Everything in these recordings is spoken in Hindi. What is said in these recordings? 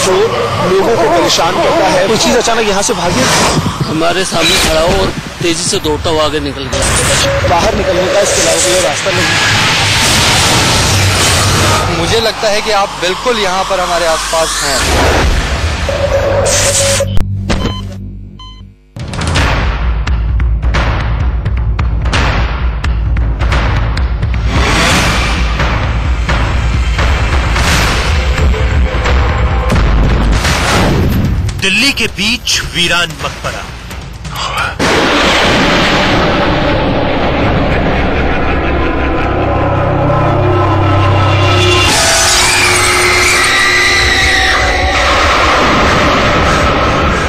शोर लोगों को परेशान करता है। कोई चीज अचानक यहाँ से भागी, हमारे सामने खड़ा हो और तेजी से दौड़ता हुआ आगे निकल गया। बाहर निकलने का इसके अलावा कोई रास्ता नहीं। मुझे लगता है कि आप बिल्कुल यहाँ पर हमारे आसपास हैं। दिल्ली के बीच वीरान मकबरा।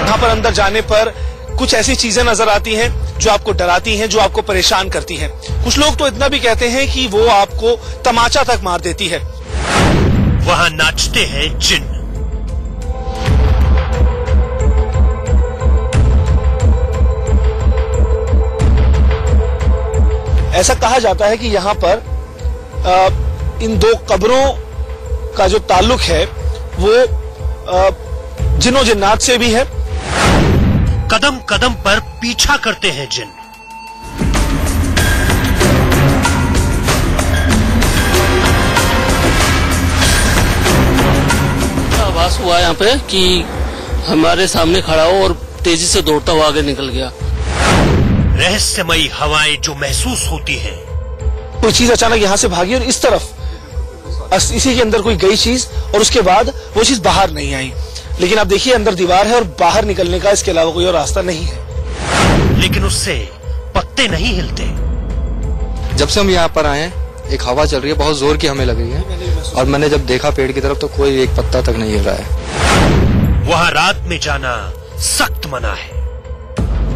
यहाँ पर अंदर जाने पर कुछ ऐसी चीजें नजर आती हैं जो आपको डराती हैं, जो आपको परेशान करती हैं। कुछ लोग तो इतना भी कहते हैं कि वो आपको तमाचा तक मार देती है। वहां नाचते हैं जिन्न। ऐसा कहा जाता है कि यहाँ पर इन दो कब्रों का जो ताल्लुक है वो जिन्नो जिन्नात से भी है। कदम कदम पर पीछा करते हैं जिन्न। आभास हुआ यहाँ पे कि हमारे सामने खड़ा हो और तेजी से दौड़ता हुआ आगे निकल गया। रहस्यमयी हवाएं जो महसूस होती हैं। कोई चीज अचानक यहाँ से भागी और इस तरफ इसी के अंदर कोई गई चीज और उसके बाद वो चीज बाहर नहीं आई। लेकिन आप देखिए अंदर दीवार है और बाहर निकलने का इसके अलावा कोई और रास्ता नहीं है। लेकिन उससे पत्ते नहीं हिलते। जब से हम यहाँ पर आए हैं एक हवा चल रही है, बहुत जोर की हमें लग रही है और मैंने जब देखा पेड़ की तरफ तो कोई एक पत्ता तक नहीं हिल रहा है। वहाँ रात में जाना सख्त मना है।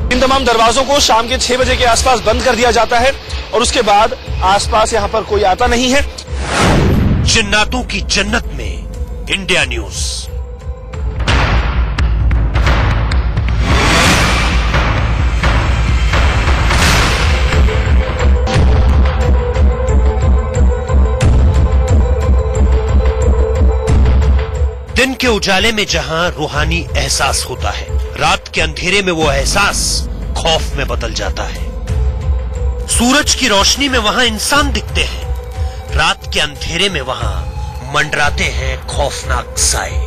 इन तमाम दरवाजों को शाम के 6 बजे के आसपास बंद कर दिया जाता है और उसके बाद आसपास यहाँ पर कोई आता नहीं है। जिन्नातों की जन्नत में इंडिया न्यूज। दिन के उजाले में जहां रूहानी एहसास होता है, रात के अंधेरे में वो एहसास खौफ में बदल जाता है। सूरज की रोशनी में वहां इंसान दिखते हैं, रात के अंधेरे में वहां मंडराते हैं खौफनाक साए।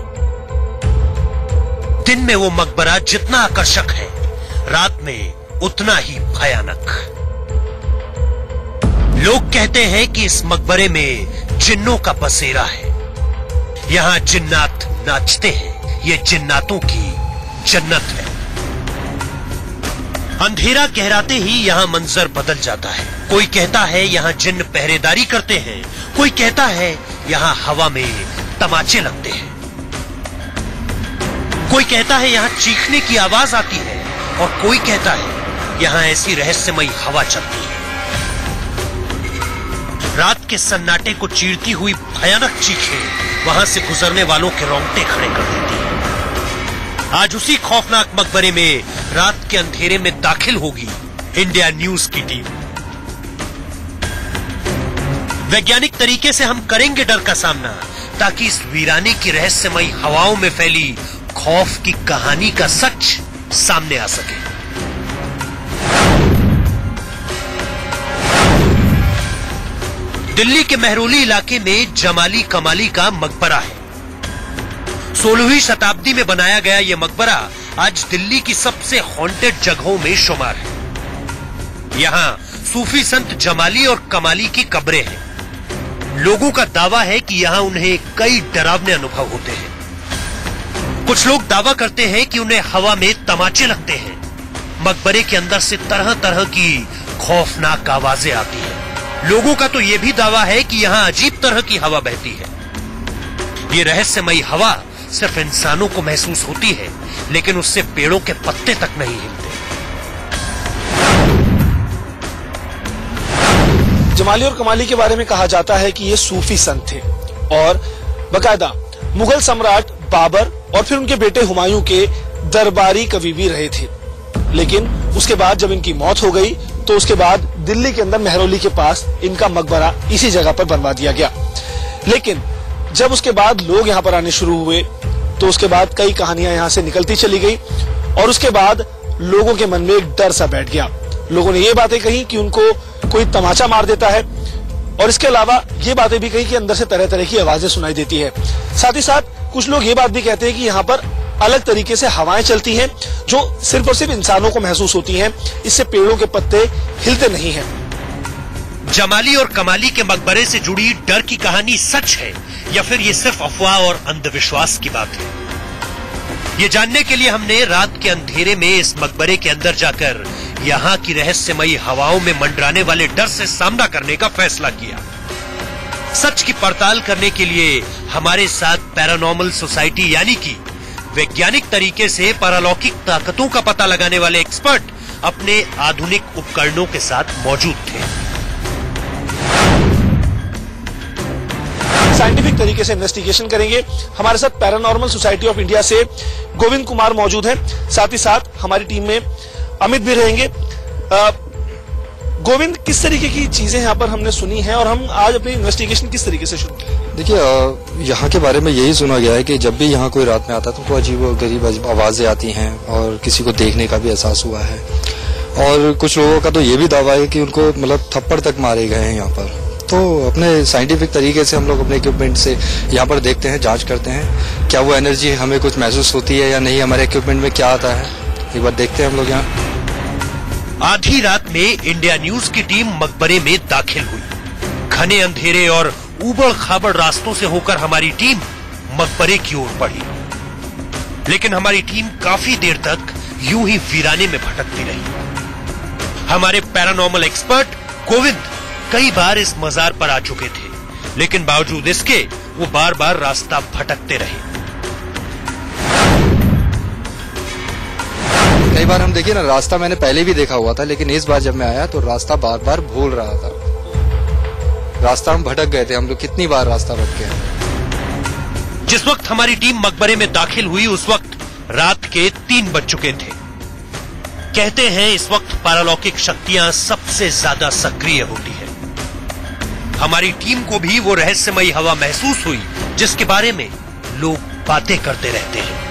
दिन में वो मकबरा जितना आकर्षक है, रात में उतना ही भयानक। लोग कहते हैं कि इस मकबरे में जिन्नों का बसेरा है। यहां जिन्नात नाचते हैं, ये जिन्नातों की जन्नत है। अंधेरा गहराते ही यहां मंजर बदल जाता है। कोई कहता है यहां जिन्न पहरेदारी करते हैं, कोई कहता है यहां हवा में तमाचे लगते हैं, कोई कहता है यहां चीखने की आवाज आती है और कोई कहता है यहां ऐसी रहस्यमयी हवा चलती है। रात के सन्नाटे को चीरती हुई भयानक चीखें वहां से गुजरने वालों के रोंगटे खड़े कर देती है। आज उसी खौफनाक मकबरे में रात के अंधेरे में दाखिल होगी इंडिया न्यूज की टीम। वैज्ञानिक तरीके से हम करेंगे डर का सामना, ताकि इस वीराने की रहस्यमयी हवाओं में फैली खौफ की कहानी का सच सामने आ सके। दिल्ली के मेहरौली इलाके में जमाली कमाली का मकबरा है। 16वीं शताब्दी में बनाया गया यह मकबरा आज दिल्ली की सबसे हॉन्टेड जगहों में शुमार है। यहां सूफी संत जमाली और कमाली की कब्रें हैं। लोगों का दावा है कि यहां उन्हें कई डरावने अनुभव होते हैं। कुछ लोग दावा करते हैं कि उन्हें हवा में तमाचे लगते हैं। मकबरे के अंदर से तरह तरह की खौफनाक आवाजें आती हैं। लोगों का तो यह भी दावा है कि यहां अजीब तरह की हवा बहती है। ये रहस्यमयी हवा सिर्फ इंसानों को महसूस होती है, लेकिन उससे पेड़ों के पत्ते तक नहीं हिलते। जमाली और कमाली के बारे में कहा जाता है कि ये सूफी संत थे और बकायदा मुगल सम्राट बाबर और फिर उनके बेटे हुमायूं के दरबारी कवि भी रहे थे। लेकिन उसके बाद जब इनकी मौत हो गई तो उसके बाद दिल्ली के अंदर मेहरौली के पास इनका मकबरा इसी जगह पर बनवा दिया गया। लेकिन जब उसके बाद लोग यहाँ पर आने शुरू हुए तो उसके बाद कई कहानियां यहां से निकलती चली गई और उसके बाद लोगों के मन में एक डर सा बैठ गया। लोगों ने ये बातें कही कि उनको कोई तमाचा मार देता है और इसके अलावा ये बातें भी कही कि अंदर से तरह तरह की आवाजें सुनाई देती है। साथ ही साथ कुछ लोग ये बात भी कहते हैं कि यहाँ पर अलग तरीके से हवाएं चलती हैं जो सिर्फ और सिर्फ इंसानों को महसूस होती हैं, इससे पेड़ों के पत्ते हिलते नहीं हैं। जमाली और कमाली के मकबरे से जुड़ी डर की कहानी सच है या फिर ये सिर्फ अफवाह और अंधविश्वास की बात है? ये जानने के लिए हमने रात के अंधेरे में इस मकबरे के अंदर जाकर यहाँ की रहस्यमयी हवाओं में मंडराने वाले डर से सामना करने का फैसला किया। सच की पड़ताल करने के लिए हमारे साथ पैरानॉर्मल सोसाइटी यानी कि वैज्ञानिक तरीके से पारलौकिक ताकतों का पता लगाने वाले एक्सपर्ट अपने आधुनिक उपकरणों के साथ मौजूद थे। साइंटिफिक तरीके से इन्वेस्टिगेशन करेंगे। हमारे साथ पैरानॉर्मल सोसाइटी ऑफ इंडिया से गोविंद कुमार मौजूद हैं। साथ ही साथ हमारी टीम में अमित भी रहेंगे। गोविंद, किस तरीके की चीजें यहाँ पर हमने सुनी हैं और हम आज अपनी इन्वेस्टिगेशन किस तरीके से शुरू करें? देखिए, यहाँ के बारे में यही सुना गया है कि जब भी यहाँ कोई रात में आता है तो उनको अजीब गरीब आवाजें आती हैं और किसी को देखने का भी एहसास हुआ है। और कुछ लोगों का तो ये भी दावा है कि उनको मतलब थप्पड़ तक मारे गए हैं यहाँ पर। तो अपने साइंटिफिक तरीके से हम लोग अपने इक्विपमेंट से यहाँ पर देखते हैं, जांच करते हैं क्या वो एनर्जी हमें कुछ महसूस होती है या नहीं, हमारे इक्विपमेंट में क्या आता है, एक बार देखते हैं हम लोग यहाँ। आधी रात में इंडिया न्यूज की टीम मकबरे में दाखिल हुई। घने अंधेरे और ऊबड़ खाबड़ रास्तों से होकर हमारी टीम मकबरे की ओर बढ़ी, लेकिन हमारी टीम काफी देर तक यूं ही वीराने में भटकती रही। हमारे पैरानॉर्मल एक्सपर्ट गोविंद कई बार इस मजार पर आ चुके थे, लेकिन बावजूद इसके वो बार बार रास्ता भटकते रहे। कई बार हम देखिए ना, रास्ता मैंने पहले भी देखा हुआ था, लेकिन इस बार जब मैं आया तो रास्ता बार बार भूल रहा था। रास्ता हम भटक गए थे, हम लोग कितनी बार रास्ता भटके हैं। जिस वक्त हमारी टीम मकबरे में दाखिल हुई उस वक्त रात के 3 बज चुके थे। कहते हैं इस वक्त पारलौकिक शक्तियां सबसे ज्यादा सक्रिय होती है। हमारी टीम को भी वो रहस्यमयी हवा महसूस हुई जिसके बारे में लोग बातें करते रहते हैं।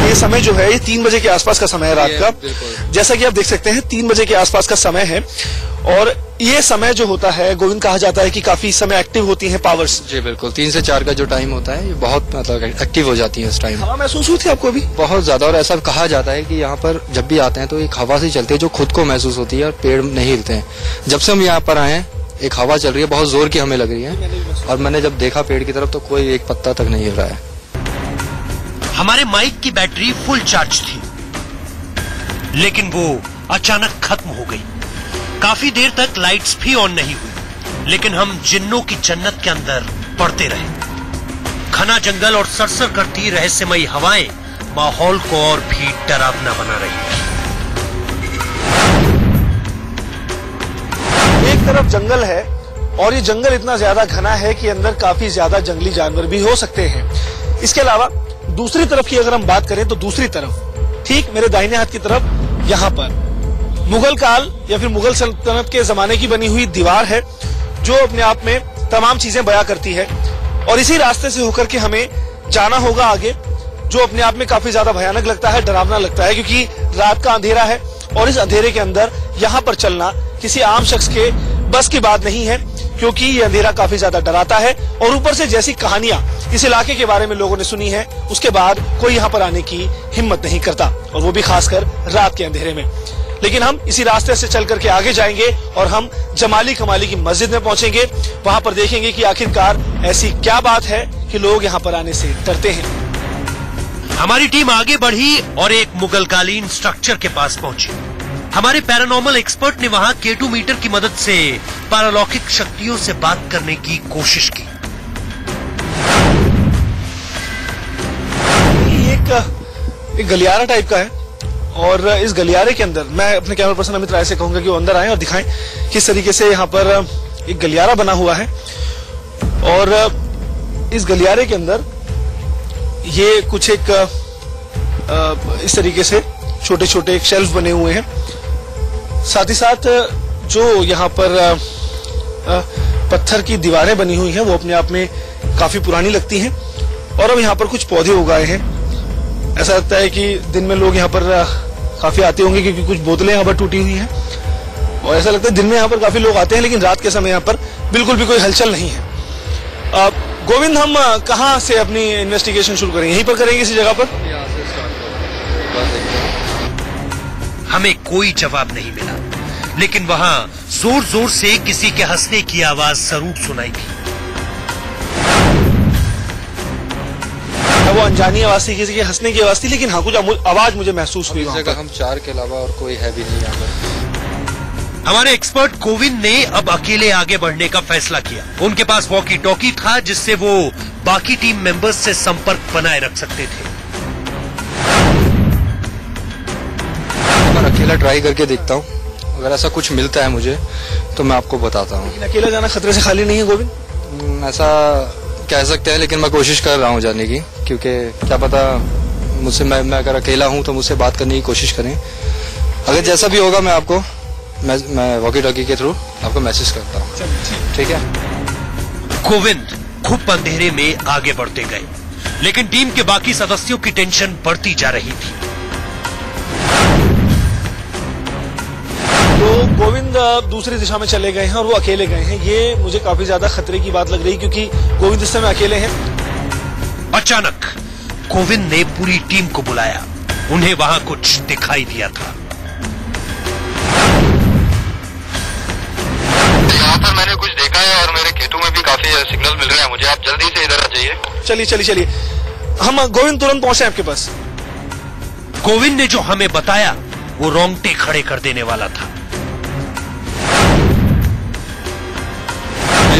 ये समय जो है ये 3 बजे के आसपास का समय है रात का। जैसा कि आप देख सकते हैं 3 बजे के आसपास का समय है और ये समय जो होता है गोविंद, कहा जाता है कि काफी समय एक्टिव होती हैं पावर्स। जी बिल्कुल, 3 से 4 का जो टाइम होता है ये बहुत मतलब एक्टिव हो जाती है इस टाइम। हवा महसूस हुई थी आपको अभी? बहुत ज्यादा, और ऐसा कहा जाता है कि यहाँ पर जब भी आते हैं तो एक हवा से चलती है जो खुद को महसूस होती है और पेड़ नहीं हिलते हैं। जब से हम यहाँ पर आए हैं एक हवा चल रही है, बहुत जोर की हमें लग रही है, और मैंने जब देखा पेड़ की तरफ तो कोई एक पत्ता तक नहीं हिल रहा है। हमारे माइक की बैटरी फुल चार्ज थी, लेकिन वो अचानक खत्म हो गई। काफी देर तक लाइट्स भी ऑन नहीं हुई, लेकिन हम जिन्नों की जन्नत के अंदर पड़ते रहे। घना जंगल और सरसर करती रहस्यमयी हवाएं माहौल को और भी डरावना बना रही थी। एक तरफ जंगल है और ये जंगल इतना ज्यादा घना है कि अंदर काफी ज्यादा जंगली जानवर भी हो सकते हैं। इसके अलावा दूसरी तरफ की अगर हम बात करें तो दूसरी तरफ ठीक मेरे दाहिने हाथ की तरफ यहाँ पर मुगल काल या फिर मुगल सल्तनत के जमाने की बनी हुई दीवार है जो अपने आप में तमाम चीजें बयां करती है और इसी रास्ते से होकर के हमें जाना होगा आगे, जो अपने आप में काफी ज्यादा भयानक लगता है, डरावना लगता है, क्योंकि रात का अंधेरा है और इस अंधेरे के अंदर यहाँ पर चलना किसी आम शख्स के बस की बात नहीं है, क्योंकि ये अंधेरा काफी ज्यादा डराता है। और ऊपर से जैसी कहानियां इस इलाके के बारे में लोगों ने सुनी है उसके बाद कोई यहाँ पर आने की हिम्मत नहीं करता, और वो भी खासकर रात के अंधेरे में। लेकिन हम इसी रास्ते से चल करके आगे जाएंगे और हम जमाली कमाली की मस्जिद में पहुंचेंगे। वहां पर देखेंगे कि आखिरकार ऐसी क्या बात है कि लोग यहाँ पर आने से डरते हैं। हमारी टीम आगे बढ़ी और एक मुगलकालीन स्ट्रक्चर के पास पहुंची। हमारे पैरानॉर्मल एक्सपर्ट ने वहां K2 मीटर की मदद से पारलौकिक शक्तियों से बात करने की कोशिश की। एक गलियारा टाइप का है और इस गलियारे के अंदर मैं अपने कैमरा पर्सन अमित राय से कहूंगा कि वो अंदर आए और दिखाएं किस तरीके से यहाँ पर एक गलियारा बना हुआ है। और इस गलियारे के अंदर ये कुछ एक इस तरीके से छोटे छोटे शेल्फ बने हुए हैं। साथ ही साथ जो यहाँ पर पत्थर की दीवारें बनी हुई हैं वो अपने आप में काफी पुरानी लगती हैं। और अब यहाँ पर कुछ पौधे उगाए हैं। ऐसा लगता है कि दिन में लोग यहाँ पर काफी आते होंगे क्योंकि कुछ बोतलें यहाँ पर टूटी हुई हैं और ऐसा लगता है दिन में यहाँ पर काफी लोग आते हैं, लेकिन रात के समय यहाँ पर बिल्कुल भी कोई हलचल नहीं है। गोविंद, हम कहाँ से अपनी इन्वेस्टिगेशन शुरू करेंगे? यहीं पर करेंगे इसी जगह पर? हमें कोई जवाब नहीं मिला, लेकिन वहां जोर जोर से किसी के हंसने की आवाज जरूर सुनाई दी। वो अनजानी आवाज थी, किसी के हंसने की आवाज थी, लेकिन हाँ कुछ आवाज मुझे महसूस हुई। इस जगह हम 4 के अलावा और कोई है भी नहीं यहाँ पर। हमारे एक्सपर्ट गोविंद ने अब अकेले आगे बढ़ने का फैसला किया। उनके पास वॉकी टॉकी था जिससे वो बाकी टीम मेंबर्स से संपर्क बनाए रख सकते थे। मैं अकेला ट्राई करके देखता हूँ, अगर ऐसा कुछ मिलता है मुझे तो मैं आपको बताता हूँ। अकेला जाना खतरे से खाली नहीं है गोविंद? ऐसा कह सकते हैं, लेकिन मैं कोशिश कर रहा हूँ जाने की, क्योंकि क्या पता मुझसे मैं अगर अकेला हूँ तो मुझसे बात करने की कोशिश करें। अगर जैसा भी होगा मैं आपको मैं वॉकी टॉकी के थ्रू आपको मैसेज करता हूँ, ठीक है? गोविंद खूब अंधेरे में आगे बढ़ते गए, लेकिन टीम के बाकी सदस्यों की टेंशन बढ़ती जा रही थी। तो गोविंद दूसरी दिशा में चले गए हैं और वो अकेले गए हैं। ये मुझे काफी ज्यादा खतरे की बात लग रही, क्योंकि गोविंद इस समय अकेले हैं। अचानक गोविंद ने पूरी टीम को बुलाया। उन्हें वहां कुछ दिखाई दिया था। यहाँ पर मैंने कुछ देखा है और मेरे केटू में भी काफी सिग्नल मिल रहे हैं मुझे। आप जल्दी से इधर आ जाइए। चलिए। हम गोविंद तुरंत पहुंचे आपके पास। गोविंद ने जो हमें बताया वो रोंगटे खड़े कर देने वाला था।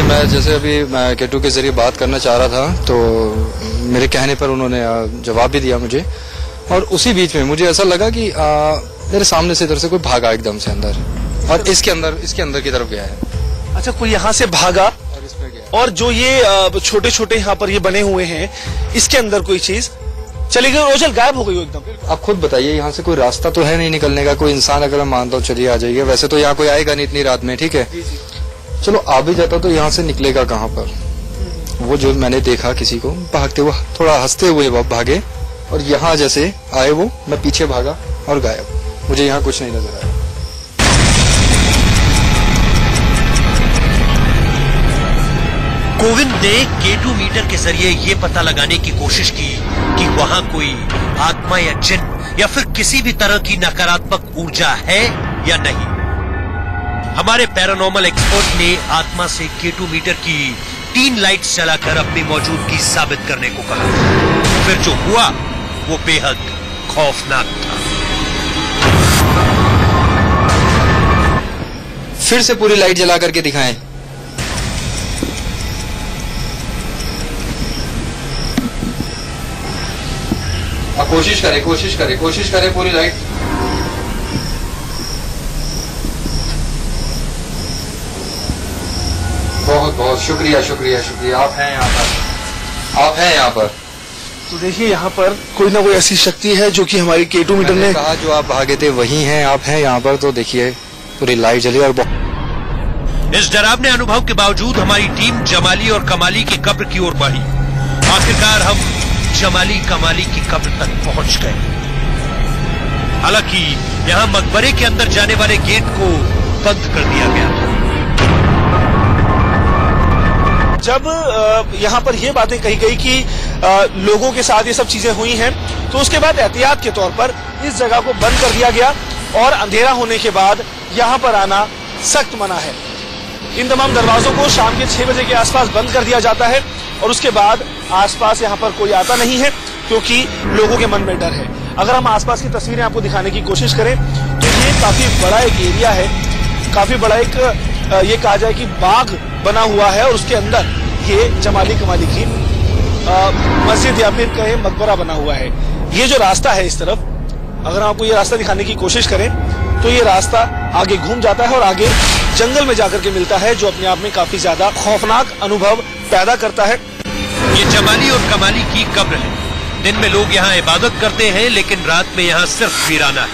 मैं जैसे अभी मैं केटू के जरिए बात करना चाह रहा था, तो मेरे कहने पर उन्होंने जवाब भी दिया मुझे। और उसी बीच में मुझे ऐसा लगा कि मेरे सामने से इधर से कोई भागा एकदम से अंदर, और इसके अंदर की तरफ गया है। अच्छा, कोई यहाँ से भागा और इसमें गया। और जो ये छोटे छोटे यहाँ पर ये बने हुए हैं, इसके अंदर कोई चीज चली गई, ओझल गायब हो गई एकदम। आप खुद बताइए, यहाँ से कोई रास्ता तो है नहीं निकलने का? कोई इंसान अगर मैं मानता हूँ चलिए आ जाइए, वैसे तो यहाँ कोई आएगा नहीं इतनी रात में, ठीक है? चलो आ भी जाता तो यहाँ से निकलेगा कहाँ पर? वो जो मैंने देखा किसी को भागते हुए, थोड़ा हंसते हुए भागे, और यहाँ जैसे आए वो, मैं पीछे भागा और गायब। मुझे यहाँ कुछ नहीं नजर आया। गोविंद ने केटू मीटर के जरिए ये पता लगाने की कोशिश की कि वहां कोई आत्मा या जिन्न या फिर किसी भी तरह की नकारात्मक ऊर्जा है या नहीं। हमारे पैरानॉर्मल एक्सपर्ट ने आत्मा से केटू मीटर की 3 लाइट्स जलाकर अपनी मौजूदगी साबित करने को कहा। फिर जो हुआ वो बेहद खौफनाक था। फिर से पूरी लाइट जला करके दिखाएं। अब कोशिश करें पूरी लाइट। बहुत बहुत शुक्रिया। आप हैं यहाँ पर। तो देखिए, यहाँ पर कोई ना कोई ऐसी शक्ति है जो कि हमारी केटू मीटर ने कहा, जो आप भागे थे वही हैं, आप हैं यहाँ पर। तो देखिए पूरी लाइट जली। और इस डरावने अनुभव के बावजूद हमारी टीम जमाली और कमाली की कब्र की ओर बढ़ी। आखिरकार हम जमाली कमाली की कब्र तक पहुंच गए। हालांकि यहां मकबरे के अंदर जाने वाले गेट को बंद कर दिया गया था। जब यहाँ पर ये बातें कही गई कि लोगों के साथ ये सब चीजें हुई हैं, तो उसके बाद एहतियात के तौर पर इस जगह को बंद कर दिया गया और अंधेरा होने के बाद यहाँ पर आना सख्त मना है। इन तमाम दरवाजों को शाम के 6 बजे के आसपास बंद कर दिया जाता है और उसके बाद आसपास यहाँ पर कोई आता नहीं है, क्योंकि लोगों के मन में डर है। अगर हम आसपास की तस्वीरें आपको दिखाने की कोशिश करें तो ये काफी बड़ा एक एरिया है, काफी बड़ा एक ये कहा जाए कि बाग बना हुआ है और उसके अंदर ये जमाली कमाली की मस्जिद या फिर कहें मकबरा बना हुआ है। ये जो रास्ता है इस तरफ, अगर हम आपको ये रास्ता दिखाने की कोशिश करें तो ये रास्ता आगे घूम जाता है और आगे जंगल में जाकर के मिलता है, जो अपने आप में काफी ज्यादा खौफनाक अनुभव पैदा करता है। ये जमाली और कमाली की कब्र है। दिन में लोग यहाँ इबादत करते हैं, लेकिन रात में यहाँ सिर्फ वीराना है।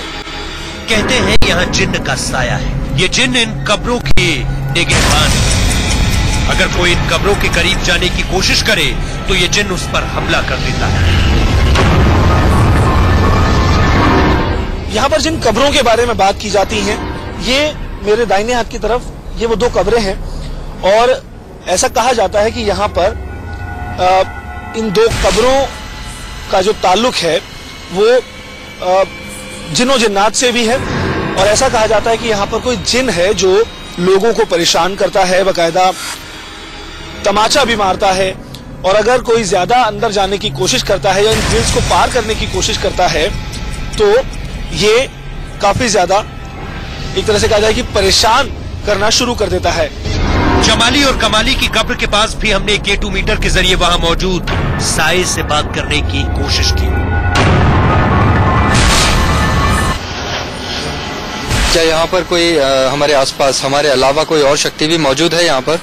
कहते हैं यहाँ जिन्न का साया है। ये जिन्न इन कब्रों के निगहबान है। अगर कोई इन कब्रों के करीब जाने की कोशिश करे तो ये जिन्न उस पर हमला कर देता है। यहाँ पर जिन कब्रों के बारे में बात की जाती है, ये मेरे दाहिने हाथ की तरफ ये वो 2 कब्रें हैं और ऐसा कहा जाता है कि यहाँ पर इन 2 कब्रों का जो ताल्लुक है वो जिन्नो जिन्नात से भी है और ऐसा कहा जाता है कि यहाँ पर कोई जिन है जो लोगों को परेशान करता है, बकायदा तमाचा भी मारता है और अगर कोई ज्यादा अंदर जाने की कोशिश करता है या इन ग्रिल्स को पार करने की कोशिश करता है तो ये काफी ज्यादा एक तरह से कहा जाए कि परेशान करना शुरू कर देता है। जमाली और कमाली की कब्र के पास भी हमने K2 मीटर के जरिए वहां मौजूद साए से बात करने की कोशिश की। क्या यहाँ पर कोई हमारे आसपास हमारे अलावा कोई और शक्ति भी मौजूद है यहाँ पर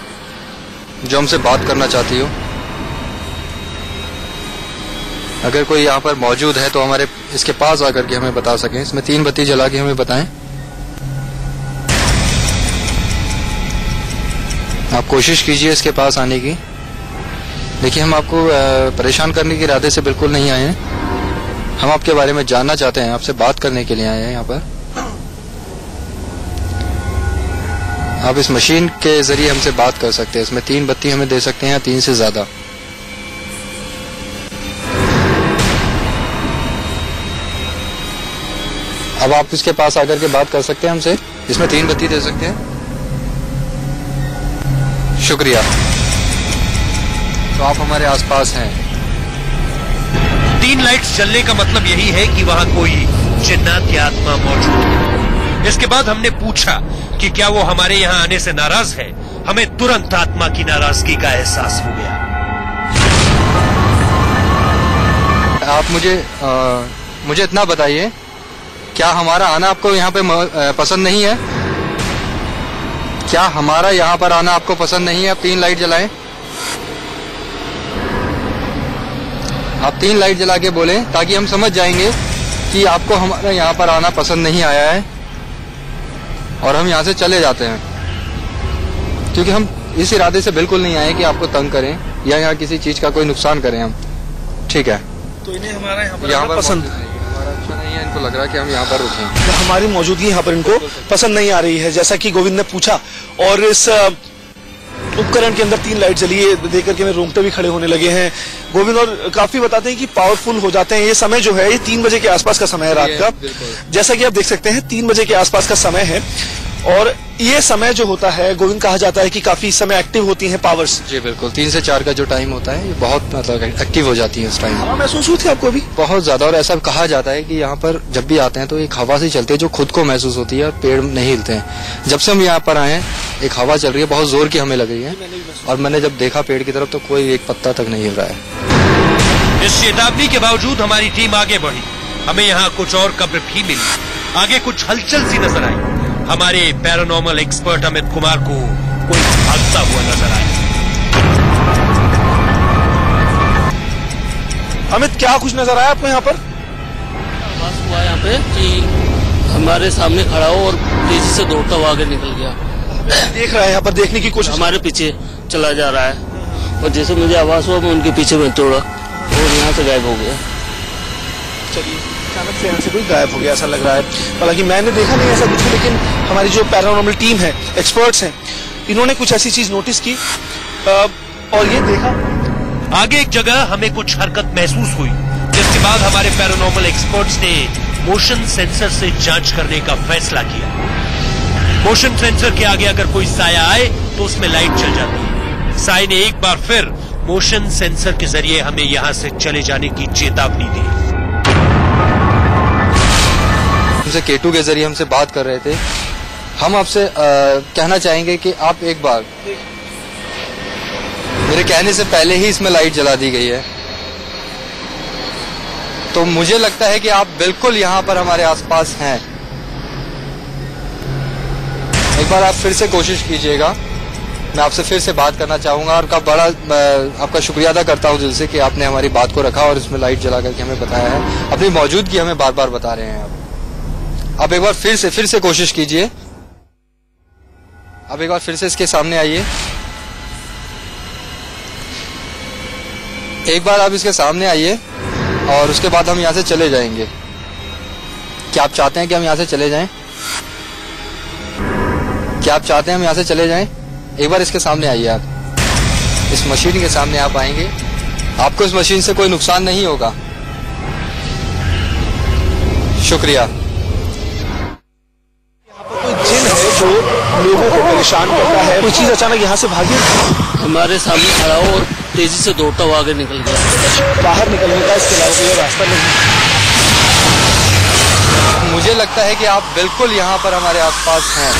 जो हमसे बात करना चाहती हो? अगर कोई यहाँ पर मौजूद है तो हमारे इसके पास आकर के हमें बता सकें। इसमें 3 बत्ती जला के हमें बताएं। आप कोशिश कीजिए इसके पास आने की। देखिए, हम आपको परेशान करने के इरादे से बिल्कुल नहीं आए हैं। हम आपके बारे में जानना चाहते हैं, आपसे बात करने के लिए आए हैं यहाँ पर। आप इस मशीन के जरिए हमसे बात कर सकते हैं। इसमें 3 बत्ती हमें दे सकते हैं या 3 से ज्यादा। अब आप इसके पास आकर के बात कर सकते हैं हमसे। इसमें 3 बत्ती दे सकते हैं। शुक्रिया। तो आप हमारे आसपास हैं। 3 लाइट्स जलने का मतलब यही है कि वहां कोई जिन्नात या आत्मा मौजूद है। इसके बाद हमने पूछा कि क्या वो हमारे यहाँ आने से नाराज है। हमें तुरंत आत्मा की नाराजगी का एहसास हो गया। आप मुझे इतना बताइए, क्या हमारा आना आपको यहाँ पे पसंद नहीं है? क्या हमारा यहाँ पर आना आपको पसंद नहीं है? आप 3 लाइट जलाएं। आप 3 लाइट जला के बोलें ताकि हम समझ जाएंगे कि आपको हमारा यहाँ पर आना पसंद नहीं आया है और हम यहाँ से चले जाते हैं, क्योंकि हम इस इरादे से बिल्कुल नहीं आए कि आपको तंग करें या यहाँ किसी चीज का कोई नुकसान करें हम। ठीक है, तो इन्हें हमारा यहाँ पर पसंद हमारा अच्छा नहीं है। इनको लग रहा है कि हम यहाँ पर रुकें। हमारी मौजूदगी यहाँ पर इनको पसंद नहीं आ रही है, जैसा कि गोविंद ने पूछा। और इस उपकरण के अंदर 3 लाइट जली है, देख करके मेरे रोंगटे भी खड़े होने लगे हैं गोविंद। और काफी बताते हैं कि पावरफुल हो जाते हैं। ये समय जो है ये 3 बजे के आसपास का समय है रात का, जैसा कि आप देख सकते हैं 3 बजे के आसपास का समय है। और ये समय जो होता है गोविंद, कहा जाता है कि काफी इस समय एक्टिव होती हैं पावर्स। जी बिल्कुल, 3 से 4 का जो टाइम होता है ये बहुत मतलब एक्टिव हो जाती है इस टाइम। हवा महसूस हुई थी आपको अभी? बहुत ज्यादा। और ऐसा कहा जाता है कि यहाँ पर जब भी आते हैं तो एक हवा से चलती है जो खुद को महसूस होती है और पेड़ नहीं हिलते हैं। जब से हम यहाँ पर आए हैं एक हवा चल रही है, बहुत जोर की हमें लग रही है। और मैंने जब देखा पेड़ की तरफ तो कोई एक पत्ता तक नहीं हिल रहा है। इस चेतावनी के बावजूद हमारी टीम आगे बढ़ी। हमें यहाँ कुछ और कब्र भी मिली। आगे कुछ हलचल सी नजर आई। हमारे पैरानॉर्मल एक्सपर्ट अमित कुमार को कोई भागता हुआ नजर आया। अमित, क्या कुछ नजर आया आपको यहाँ पर? आवाज हुआ यहाँ पे कि हमारे सामने खड़ा हो और तेजी से दौड़ता हुआ आगे निकल गया। देख रहा है यहाँ पर, देखने की कोशिश। हमारे पीछे चला जा रहा है और जैसे मुझे आवाज हुआ मैं उनके पीछे में दौड़ा और यहाँ से गायब हो गया। चलिए, अचानक से यहाँ से कोई गायब हो गया ऐसा लग रहा है। हालांकि मैंने देखा नहीं ऐसा कुछ, लेकिन हमारी जो पैरानॉर्मल टीम है, एक्सपर्ट्स हैं, इन्होंने कुछ ऐसी चीज नोटिस की और ये देखा। आगे एक जगह हमें कुछ हरकत महसूस हुई, जिसके बाद हमारे पैरानॉर्मल एक्सपर्ट्स ने मोशन सेंसर से जांच करने का फैसला किया। मोशन सेंसर के आगे अगर कोई साया आए तो उसमें लाइट जल जाती है। साए ने एक बार फिर मोशन सेंसर के जरिए हमें यहाँ से चले जाने की चेतावनी दी। हमसे K2 के जरिए हमसे बात कर रहे थे। हम आपसे कहना चाहेंगे कि आप एक बार, मेरे कहने से पहले ही इसमें लाइट जला दी गई है, तो मुझे लगता है कि आप बिल्कुल यहाँ पर हमारे आसपास हैं। एक बार आप फिर से कोशिश कीजिएगा। मैं आपसे फिर से बात करना चाहूंगा और आपका शुक्रिया अदा करता हूँ दिल से कि आपने हमारी बात को रखा और इसमें लाइट जला करके हमें बताया है। अपनी मौजूदगी हमें बार बार बता रहे हैं। आप एक बार फिर से कोशिश कीजिए। आप एक बार फिर से इसके सामने आइए। एक बार आप इसके सामने आइए और उसके बाद हम यहाँ से चले जाएंगे। क्या आप चाहते हैं कि हम यहाँ से चले जाएं? क्या आप चाहते हैं हम यहाँ से चले जाएं? एक बार इसके सामने आइए आप। इस मशीन के सामने आप आएंगे, आपको इस मशीन से कोई नुकसान नहीं होगा। शुक्रिया। यहाँ पर कोई जिन है जो लोगों को परेशान करता है, कोई चीज अचानक यहाँ से भागी, हमारे सामने खड़ा हो और तेजी से दौड़ता हुआ आगे निकल गया। बाहर निकलने का इसके अलावा कोई रास्ता नहीं। मुझे लगता है कि आप बिल्कुल यहाँ पर हमारे आसपास हैं।